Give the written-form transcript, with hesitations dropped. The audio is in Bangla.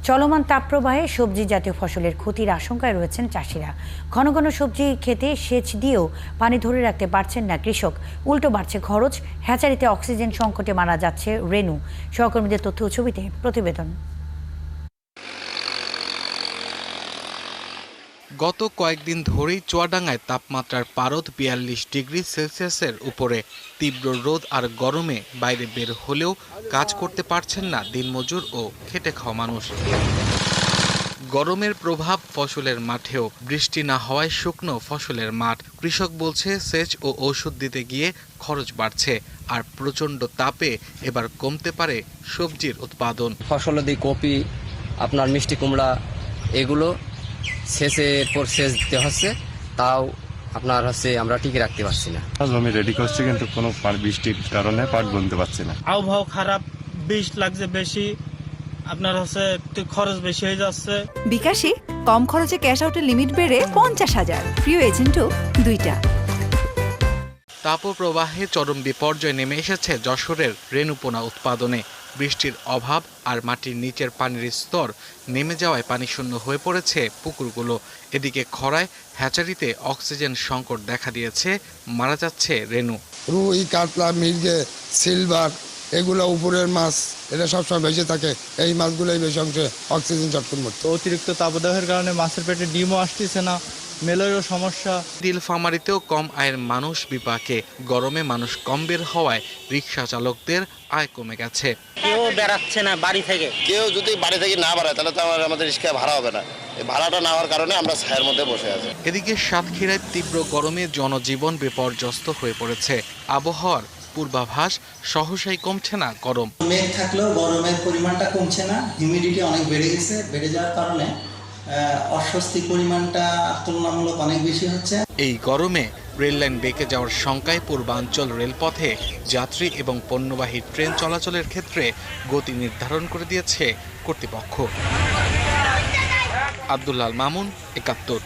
চলমান তাপপ্রবাহে সবজি জাতীয় ফসলের ক্ষতির আশঙ্কায় রয়েছেন চাষিরা। ঘন ঘন সবজি খেতে সেচ দিয়েও পানি ধরে রাখতে পারছেন না কৃষক। উল্টো বাড়ছে খরচ, হ্যাচারিতে অক্সিজেন সংকটে মারা যাচ্ছে রেনু। সহকর্মীদের তথ্য ও ছবিতে প্রতিবেদন। গত কয়েকদিন ধরেই চুয়াডাঙ্গায় তাপমাত্রার পারদ ৪২ ডিগ্রি সেলসিয়াসের উপরে। তীব্র রোদ আর গরমে বাইরে বের হলেও কাজ করতে পারছেন না দিনমজুর ও খেটে খাওয়া মানুষ। গরমের প্রভাব ফসলের মাঠেও। বৃষ্টি না হওয়ায় শুকনো ফসলের মাঠ। কৃষক বলছে সেচ ও ওষুধ দিতে গিয়ে খরচ বাড়ছে, আর প্রচণ্ড তাপে এবার কমতে পারে সবজির উৎপাদন। ফসল দিয়ে কপি, আপনার মিষ্টি কুমড়া, এগুলো সেচের পর সেচ দিতে হচ্ছে, তাও আপনার আমরা টিকে রাখতে পারছি না। জমি রেডি করছে কিন্তু কোনো বৃষ্টির কারণে পাট বুনতে পারছি না। আবহাওয়া খারাপ, বীজ লাগছে বেশি, আপনার একটু খরচ বেশি হয়ে যাচ্ছে। বিকাশে কম খরচে ক্যাশ আউটের লিমিট বেড়ে 50,000, প্রিয় এজেন্টও 2টা। তাপপ্রবাহে চরম বিপর্যয় নেমে এসেছে যশোরের রেণুপোনা উৎপাদনে। বৃষ্টির অভাব আর মাটির নিচের পানির স্তর নেমে যাওয়ায় পানিশূন্য হয়ে পড়েছে পুকুরগুলো। এদিকে খরায় হ্যাচারিতে অক্সিজেন সংকট দেখা দিয়েছে, মারা যাচ্ছে রেনু। রুই, কাতলা, মৃগে, সিলভার, এগুলো উপরের মাছ, এটা সবসময় বেঁচে থাকে। এই মাছগুলোই বেশি অংশে অক্সিজেন চটকন মতো। অতিরিক্ত তাপদাহের কারণে মাছের পেটে ডিমও আসতেছে না, মেলেরও সমস্যা। নীলফামারীতেও কম আয়ের মানুষ বিপাকে। গরমে মানুষ কম বের হওয়ায় রিক্সা চালকদের আয় কমে গেছে। কেউ বেড়াচ্ছে না বাড়ি থেকে। কেউ যদি বাড়ি থেকে না বাড়ায় তাহলে তো আমাদের রিক্সা ভাড়া হবে না। এই ভাড়াটা না হওয়ার কারণে আমরা ছায়ের মধ্যে বসে আছি। এদিকে সাতক্ষীরায় তীব্র গরমে জনজীবন বিপর্যস্ত হয়ে পড়েছে। আবহাওয়ার পূর্বাভাস, সহসাই কমছে না গরম। মেঘ থাকলেও গরমের পরিমাণটা কমছে না, হিউমিডিটি অনেক বেড়ে গেছে। বেড়ে যাওয়ার কারণে অস্বস্তির পরিমাণটা তুলনামূলক অনেক বেশি হচ্ছে। এই গরমে রেললাইন বেঁকে যাওয়ার শঙ্কায় পূর্বাঞ্চল রেলপথে যাত্রী এবং পণ্যবাহী ট্রেন চলাচলের ক্ষেত্রে গতি নির্ধারণ করে দিয়েছে কর্তৃপক্ষ। আব্দুল্লাহ মামুন, ৭১।